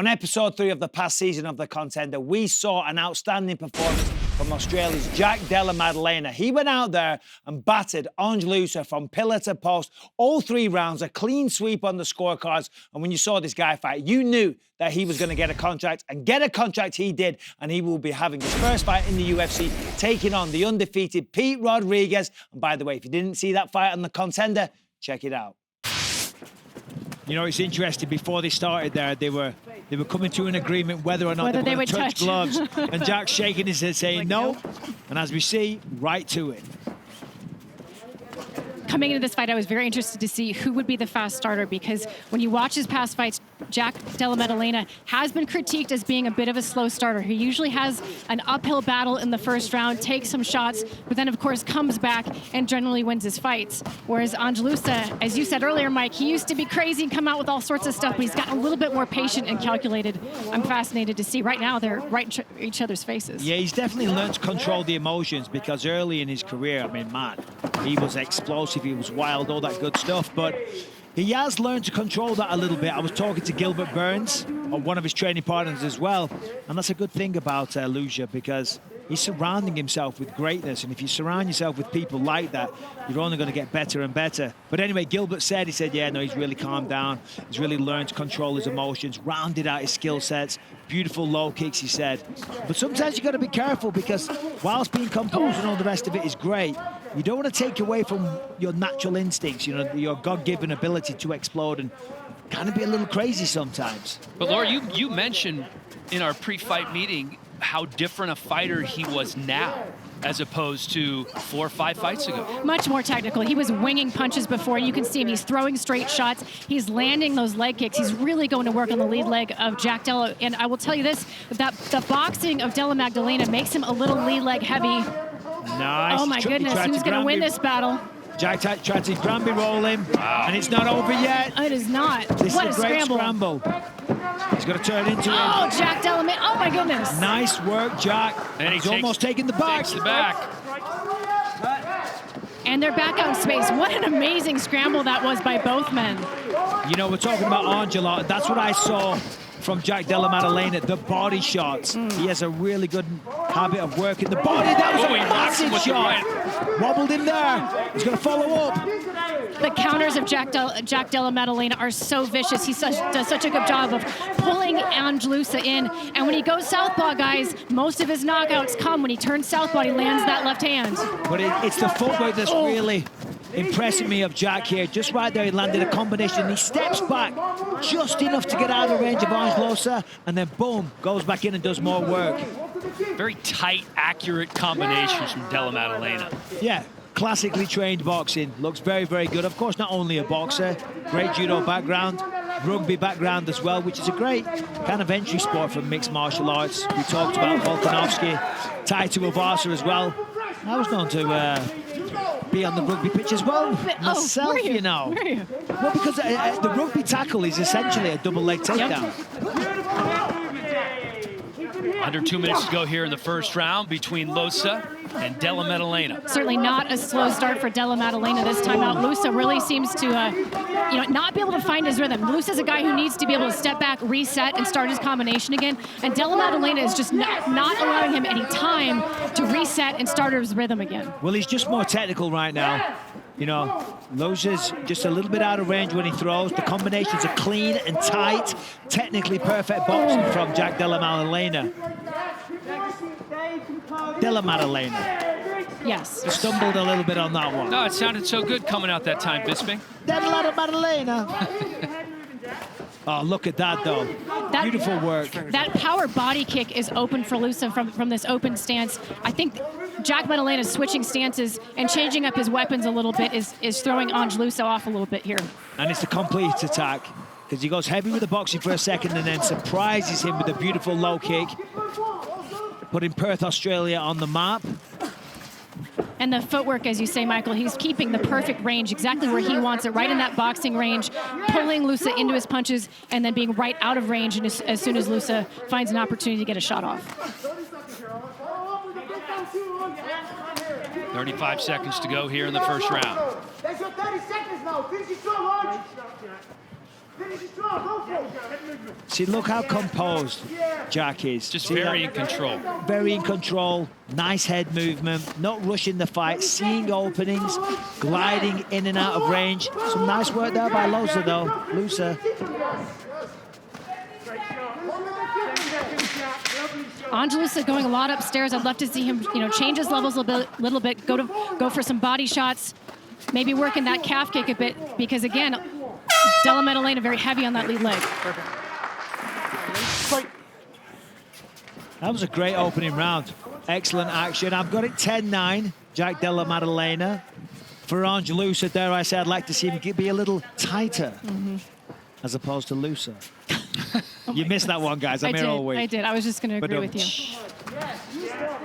On episode 3 of the past season of The Contender, we saw an outstanding performance from Australia's Jack Della Maddalena. He went out there and battered Ange Loosa from pillar to post, all 3 rounds, a clean sweep on the scorecards. And when you saw this guy fight, you knew that he was going to get a contract, and get a contract he did, and he will be having his first fight in the UFC, taking on the undefeated Pete Rodriguez. And by the way, if you didn't see that fight on The Contender, check it out. You know, it's interesting, before they started there, they were coming to an agreement whether or not they would touch gloves. And Jack's shaking his head saying no. And as we see, right to it. Coming into this fight, I was very interested to see who would be the fast starter, because when you watch his past fights, Jack Della Maddalena has been critiqued as being a bit of a slow starter. He usually has an uphill battle in the first round, takes some shots, but then, of course, comes back and generally wins his fights. Whereas Ange Loosa, as you said earlier, Mike, he used to be crazy and come out with all sorts of stuff, but he's gotten a little bit more patient and calculated. I'm fascinated to see. Right now, they're right in each other's faces. Yeah, he's definitely learned to control the emotions, because early in his career, I mean, man, he was explosive, he was wild, all that good stuff, but he has learned to control that a little bit. I was talking to Gilbert Burns, one of his training partners as well, and that's a good thing about Loosa, because he's surrounding himself with greatness, and if you surround yourself with people like that, you're only going to get better and better. But anyway, Gilbert said, yeah, no, he's really calmed down. He's really learned to control his emotions, rounded out his skill sets, beautiful low kicks, he said. But sometimes you got to be careful, because whilst being composed and all the rest of it is great, you don't want to take away from your natural instincts, you know, your God-given ability to explode and kind of be a little crazy sometimes. But Laura, you mentioned in our pre-fight meeting how different a fighter he was now as opposed to 4 or 5 fights ago. Much more technical. He was winging punches before. You can see him. He's throwing straight shots. He's landing those leg kicks. He's really going to work on the lead leg of Jack Della. And I will tell you this, that the boxing of Della Maddalena makes him a little lead leg heavy. Nice. Oh, my goodness. Who's going to win this battle? Jack tried to Granby roll him, and it's not over yet. It is not. This what is a great scramble. He's going to turn into it. Oh, Jack Della Maddalena. Oh, my goodness. Nice work, Jack. And he's almost taking the back. Takes the back. And they're back out in space. What an amazing scramble that was by both men. You know, we're talking about Ange a lot. That's what I saw from Jack Della Maddalena, the body shots. He has a really good habit of working the body. That was a massive shot. Wobbled him there. He's going to follow up. The counters of Jack Della Maddalena are so vicious. He does such a good job of pulling Ange Loosa in. And when he goes southpaw, guys, most of his knockouts come when he turns southpaw. He lands that left hand. But it's the footwork that's really impressing me of Jack here. Just right there, he landed a combination. He steps back just enough to get out of the range of Ange Loosa, and then boom, goes back in and does more work. Very tight, accurate combinations from Della Maddalena. Yeah, classically trained boxing. Looks very, very good. Of course, not only a boxer, great judo background, rugby background as well, which is a great kind of entry sport for mixed martial arts. We talked about Volkanovski, tied to Avasa as well. I was known to be on the rugby pitch as well myself, you know. Well, because the rugby tackle is essentially a double leg takedown. Under 2 minutes to go here in the first round between Loosa and Della Maddalena. Certainly not a slow start for Della Maddalena this time out. Loosa really seems to, not be able to find his rhythm. Loosa's a guy who needs to be able to step back, reset, and start his combination again. And Della Maddalena is just not allowing him any time to reset and start his rhythm again. Well, he's just more technical right now. You know, Loosa's just a little bit out of range when he throws. The combinations are clean and tight. Technically perfect boxing from Jack Della Maddalena. Della Maddalena. Yes. Stumbled a little bit on that one. No, it sounded so good coming out that time, Bisping. Della Maddalena. Oh, look at that, though. Beautiful work. That power body kick is open for Loosa from this open stance. I think Jack Maddalena switching stances and changing up his weapons a little bit is throwing Ange Loosa off a little bit here. And it's the complete attack, because he goes heavy with the boxing for a second and then surprises him with a beautiful low kick, putting Perth, Australia on the map. And the footwork, as you say, Michael, he's keeping the perfect range, exactly where he wants it, right in that boxing range, pulling Loosa into his punches and then being right out of range as soon as Loosa finds an opportunity to get a shot off. 35 seconds to go here in the first round. That's your 30 seconds now. Finish it strong, Arch. See, look how composed Jack is. Just See very that? in control. Very in control, nice head movement, not rushing the fight, seeing openings, gliding in and out of range. Some nice work there by Loosa, though. Loosa. Ange Loosa going a lot upstairs. I'd love to see him, change his levels a little bit, go for some body shots, maybe working that calf kick a bit, because again, Della Maddalena very heavy on that lead leg. That was a great opening round. Excellent action. I've got it 10-9, Jack Della Maddalena. For Ange Loosa, dare I say, I'd like to see him be a little tighter, as opposed to looser. You missed that one, guys. I'm here all week. I did. I was just going to agree with you.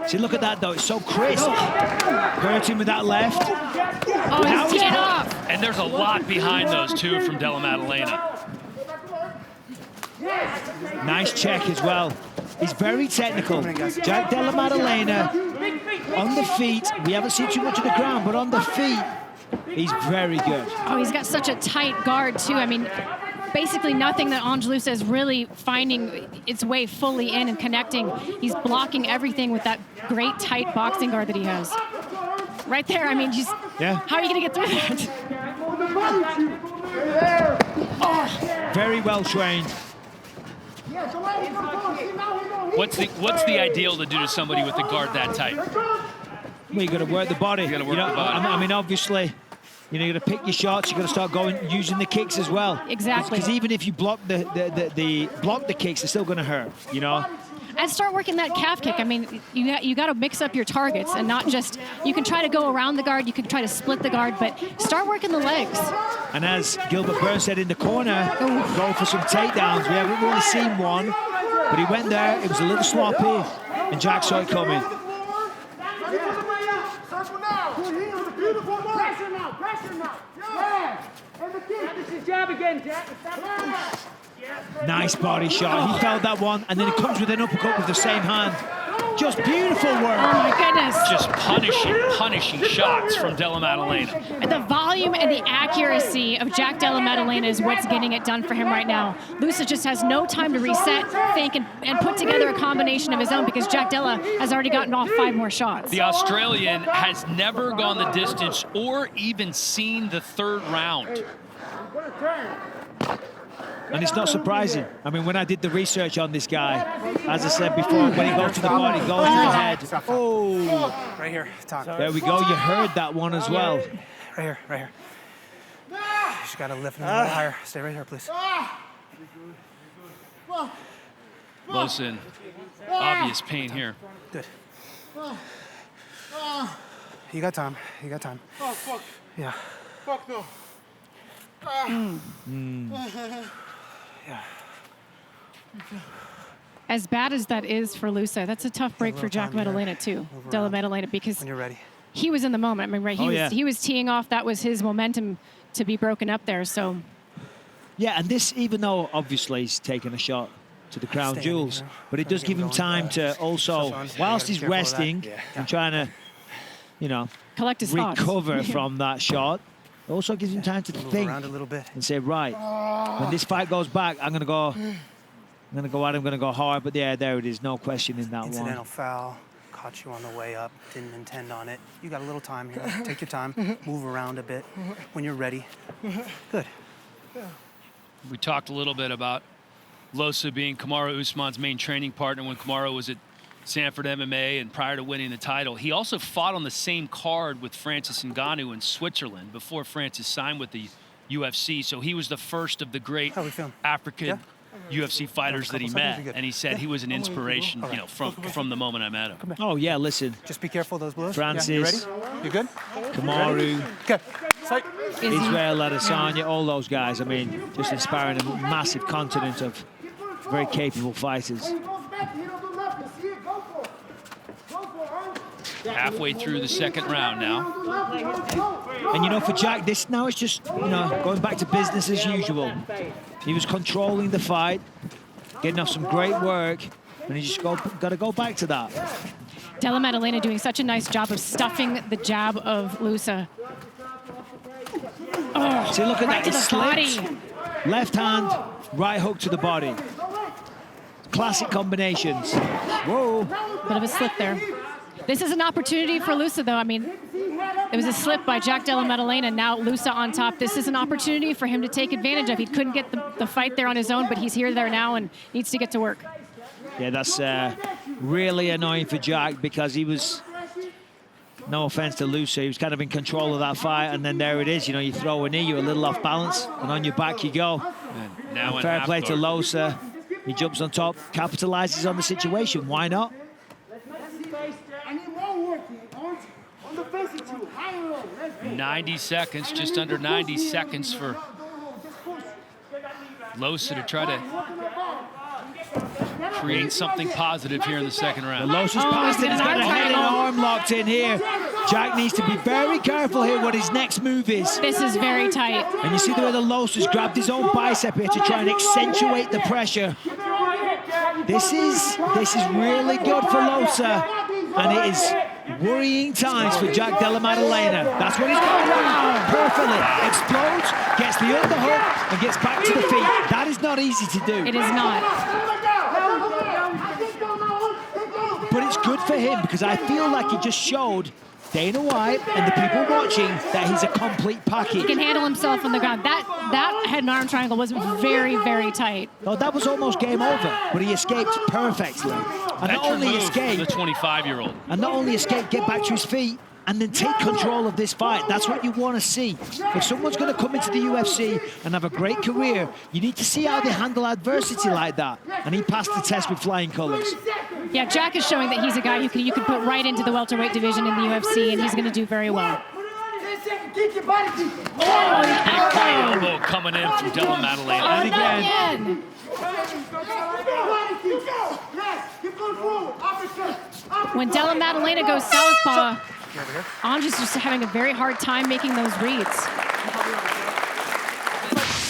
See, look at that, though. It's so crisp. Hurting with that left. Oh, he's teeing off. And there's a lot behind those two from Della Maddalena. Nice check as well. He's very technical. Jack Della Maddalena on the feet. We haven't seen too much of the ground, but on the feet, he's very good. Oh, he's got such a tight guard, too. I mean, basically nothing that Ange Loosa is really finding its way fully in and connecting. He's blocking everything with that great tight boxing guard that he has. Right there, I mean, just how are you going to get through that? Very well trained. What's the ideal to do to somebody with the guard that tight? Well, you got to work the body. You got to work the body. I mean, obviously, you got to pick your shots. You got to start using the kicks as well. Exactly. Because even if you block the kicks, they're still going to hurt. And start working that calf kick. I mean, you got to mix up your targets and not just, you can try to go around the guard, you can try to split the guard, but start working the legs. And as Gilbert Burns said in the corner, go for some takedowns. We haven't really seen one, but he went there. It was a little sloppy, and Jack saw it coming. Nice body shot. He felt that one, and then it comes with an uppercut with the same hand. Just beautiful work. Oh my goodness. Just punishing shots from Della Maddalena. The volume and the accuracy of Jack Della Maddalena is what's getting it done for him right now. Loosa just has no time to reset, think, and put together a combination of his own, because Jack Della has already gotten off 5 more shots. The Australian has never gone the distance or even seen the 3rd round. And it's not surprising. I mean, when I did the research on this guy, as I said before, when he goes to the body, goes to the head. Oh! Right here, Tom. There we go. You heard that one as well. Right here, right here. You just gotta lift him a little higher. Stay right here, please. Loosa, obvious pain here. Good. You got time. You got time. Oh, fuck. Yeah. Fuck no. Yeah. As bad as that is for Loosa, that's a tough break for Jack Maddalena too, Della Maddalena, because When you're ready. he was in the moment. I mean, right? He was teeing off. That was his momentum to be broken up there. So. Yeah, and this, even though obviously he's taking a shot to the crown jewels, but it does give him time to also, whilst he's resting and trying to, collect his thoughts. recover from that shot, it also gives him time to Move think around a little bit. and say, right, when this fight goes back, I'm gonna go hard. But yeah, there it is, no question in that Incidental one. foul. Caught you on the way up. Didn't intend on it. You got a little time here. Take your time. Move around a bit. When you're ready. Good. We talked a little bit about Loosa being Kamaru Usman's main training partner when Kamaru was at Sanford MMA and prior to winning the title. He also fought on the same card with Francis Ngannou in Switzerland before Francis signed with the UFC. So he was the first of the great African UFC fighters that he met, and he said he was an inspiration, from the moment I met him. Oh yeah, listen, Just be careful of those blows. Francis, You ready? You good? Kamaru, Good. Sight. Israel Adesanya, all those guys. I mean, just inspiring a massive continent of very capable fighters. Halfway through the 2nd round now. And for Jack, this now is just, going back to business as usual. He was controlling the fight, getting off some great work, and he just got to go back to that. Della Maddalena doing such a nice job of stuffing the jab of Loosa. See, look at Right that, to it the body. slipped. Left hand, right hook to the body. Classic combinations. Whoa. Bit of a slip there. This is an opportunity for Loosa, though. I mean, it was a slip by Jack Della Maddalena. Now Loosa on top. This is an opportunity for him to take advantage of. He couldn't get the fight there on his own, but he's here there now and needs to get to work. Yeah, that's really annoying for Jack because he was, no offense to Loosa, he was kind of in control of that fight, and then there it is. You know, you throw a knee, you're a little off balance, and on your back you go. And now fair play to Loosa. He jumps on top, capitalizes on the situation. Why not? 90 seconds, just under 90 seconds for Loosa to try to create something positive here in the second round. Losa's past it. He's got a head and arm locked in here. Jack needs to be very careful here what his next move is. This is very tight. And you see the way the Losa's grabbed his own bicep here to try and accentuate the pressure. This is really good for Loosa, and it is worrying times for Jack Della Maddalena. That's what he's going around perfectly. Explodes, gets the underhook, and gets back to the feet. That is not easy to do. It is not. But it's good for him because I feel like he just showed Dana White and the people watching that he's a complete package. He can handle himself on the ground. That head and arm triangle was very, very tight. Oh, that was almost game over, but he escaped perfectly. And not only escaped, the 25-year-old. And not only escape, get back to his feet, and then take control of this fight. That's what you want to see. If someone's going to come into the UFC and have a great career, you need to see how they handle adversity like that. And he passed the test with flying colors. Yeah, Jack is showing that he's a guy you can put right into the welterweight division in the UFC, and he's going to do very well. High elbow coming in from Della Maddalena. And again. When Della Maddalena goes southpaw, Ange is just having a very hard time making those reads.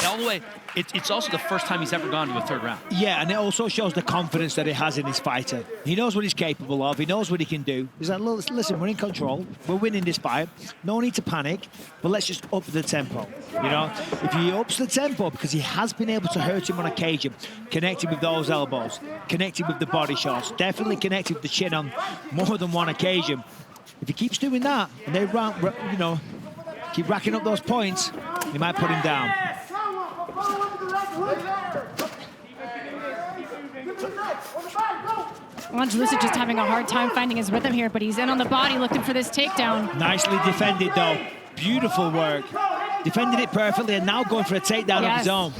All the way, it's also the first time he's ever gone to a third round. Yeah, and it also shows the confidence that he has in his fighter. He knows what he's capable of. He knows what he can do. He's like, listen, we're in control. We're winning this fight. No need to panic, but let's just up the tempo. You know, if he ups the tempo, because he has been able to hurt him on occasion, connecting with those elbows, connecting with the body shots, definitely connected with the chin on more than one occasion. If he keeps doing that, and they keep racking up those points, he might put him down. Ange Loosa just having a hard time finding his rhythm here, but he's in on the body looking for this takedown. Nicely defended, though. Beautiful work. Defended it perfectly, and now going for a takedown of his own.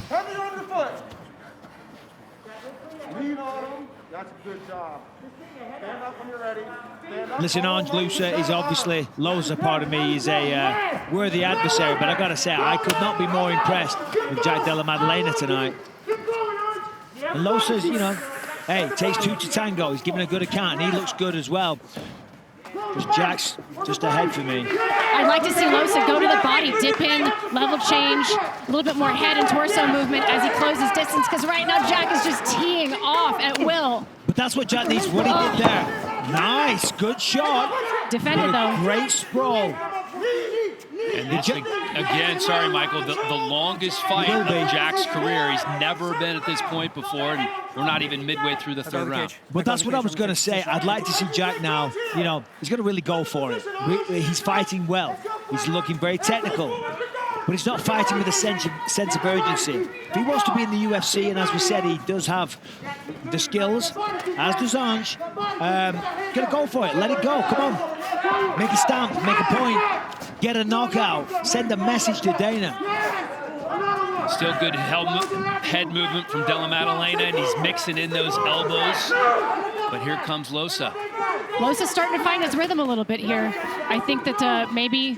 Lean on him. That's a good job. Stand up when you're ready. Listen, Ange Loosa is obviously, Loosa, pardon me, is a worthy adversary, but I got to say, I could not be more impressed with Jack Della Maddalena tonight. And Losa's, hey, takes two to tango. He's giving a good account, and he looks good as well. Just Jack's just ahead for me. I'd like to see Loosa go to the body, dip in, level change, a little bit more head and torso movement as he closes distance, because right now Jack is just teeing off at will. But that's what Jack needs, what he did there. Nice, good shot. Defended, though. Great sprawl. And this, again, sorry, Michael, the longest fight of Jack's career. He's never been at this point before, and we're not even midway through the third round. But that's what I was going to say. I'd like to see Jack now, he's going to really go for it. He's fighting well. He's looking very technical. But he's not fighting with a sense of urgency. If he wants to be in the UFC, and as we said, he does have the skills, as does Ange, gonna go for it. Let it go. Come on. Make a stamp. Make a point. Get a knockout. Send a message to Dana. Still good head movement from Della Maddalena, and he's mixing in those elbows. But here comes Loosa. Loosa's starting to find his rhythm a little bit here. I think that maybe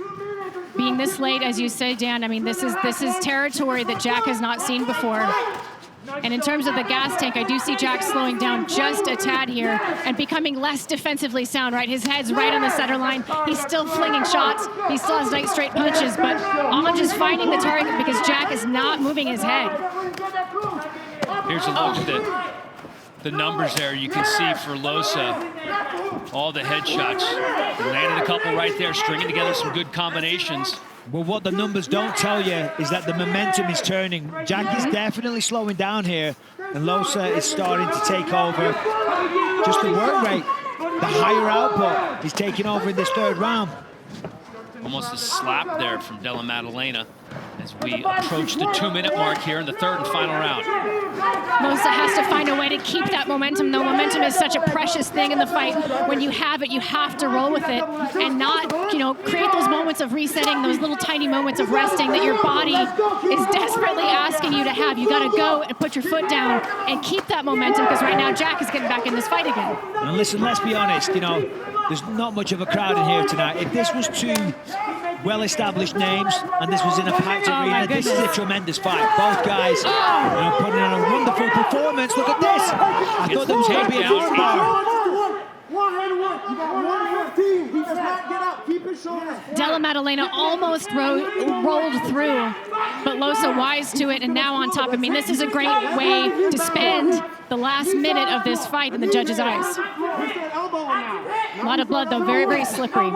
being this late, as you say, Dan, I mean, this is territory that Jack has not seen before. And in terms of the gas tank, I do see Jack slowing down just a tad here and becoming less defensively sound, right? His head's right on the center line. He's still flinging shots. He still has nice straight punches, but Ange is finding the target because Jack is not moving his head. Here's a look at the numbers there. You can see for Loosa, all the headshots. Landed a couple right there, stringing together some good combinations. Well, what the numbers don't tell you is that the momentum is turning. Jack is definitely slowing down here, and Loosa is starting to take over. Just the work rate, the higher output is taking over in this third round. Almost a slap there from Della Maddalena as we approach the 2-minute mark here in the third and final round. Loosa has to find a way to keep that momentum, though. Momentum is such a precious thing in the fight. When you have it, you have to roll with it and not, create those moments of resetting, those little tiny moments of resting that your body is desperately asking you to have. You got to go and put your foot down and keep that momentum, because right now Jack is getting back in this fight again. And listen, let's be honest, there's not much of a crowd in here tonight. If this was two well-established names and this was in a packed arena, this is a tremendous fight. Both guys putting on a wonderful performance. Look at this. I thought there was going to be a gold bar. One hand work. You got 115. He does not get up. Keep his shoulders. Della Maddalena almost rolled through, but Loosa wise to it and now on top. I mean, this is a great way to spend the last minute of this fight in the judges' eyes. A lot of blood, though. Very, very slippery.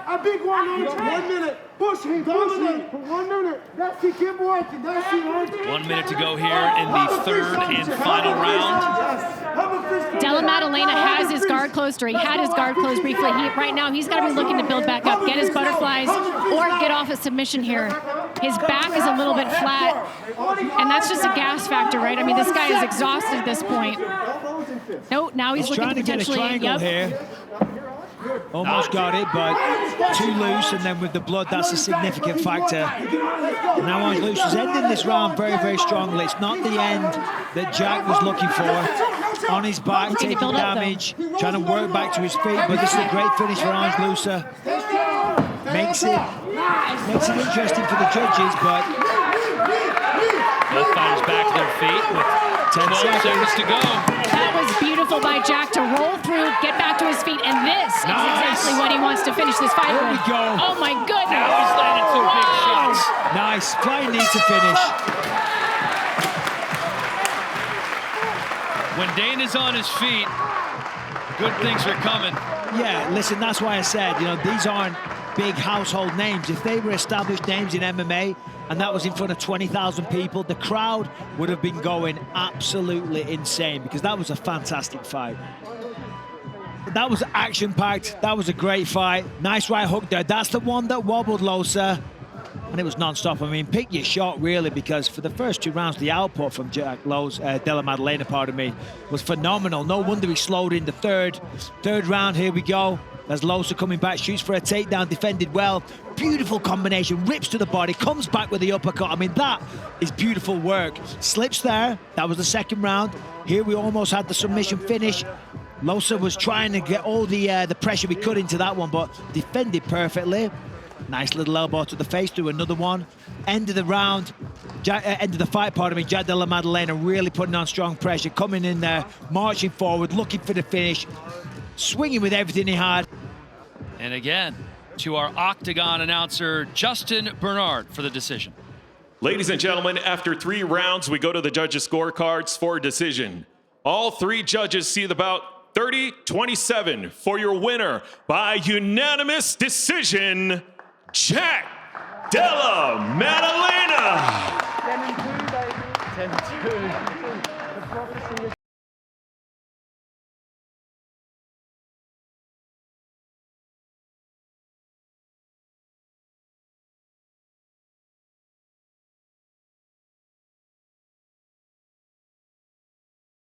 A big one, 1 minute. Push him for 1 minute. That's it. Keep working. That's it. 1 minute to go here in the third and final round. Della Maddalena has his guard closed, or he had his guard closed briefly. Right now, he's got to be looking to build back up, get his butterflies, or get off a submission here. His back is a little bit flat, and that's just a gas factor, right? I mean, this guy is exhausted at this point. No, now he's looking trying to get a triangle here. Almost got it, but too loose, and then with the blood, that's a significant factor. Now Ange Loosa's ending this round very, very strongly. It's not the end that Jack was looking for. On his back, taking damage, trying to work back to his feet, but this is a great finish for Ange Loosa. Makes it interesting for the judges, but both fighters back to their feet with 12 seconds to go. That was beautiful by Jack to roll through, get back to his feet, and this is exactly what he wants to finish this fight there with. We go. Oh my goodness! Now he's landing some big shots. Nice, flying knee to finish. When Dana's on his feet, good things are coming. Yeah, listen, that's why I said, these aren't big household names. If they were established names in MMA and that was in front of 20,000 people, the crowd would have been going absolutely insane, because that was a fantastic fight. That was action-packed. That was a great fight. Nice right hook there. That's the one that wobbled Loosa. And it was non-stop. I mean, pick your shot, really, because for the first 2 rounds, the output from Della Maddalena, was phenomenal. No wonder he slowed in the third. Third round, here we go. As Loosa coming back, shoots for a takedown, defended well. Beautiful combination, rips to the body, comes back with the uppercut. I mean, that is beautiful work. Slips there. That was the second round. Here we almost had the submission finish. Loosa was trying to get all the pressure we could into that one, but defended perfectly. Nice little elbow to the face, do another one. End of the round, end of the fight, Jack Della Maddalena really putting on strong pressure, coming in there, marching forward, looking for the finish, swinging with everything he had. And again, to our Octagon announcer, Justin Bernard, for the decision. Ladies and gentlemen, after 3 rounds, we go to the judges' scorecards for a decision. All 3 judges see the bout 30-27 for your winner by unanimous decision, Jack Della Maddalena. 10-2, baby. 10-2. The prophecy is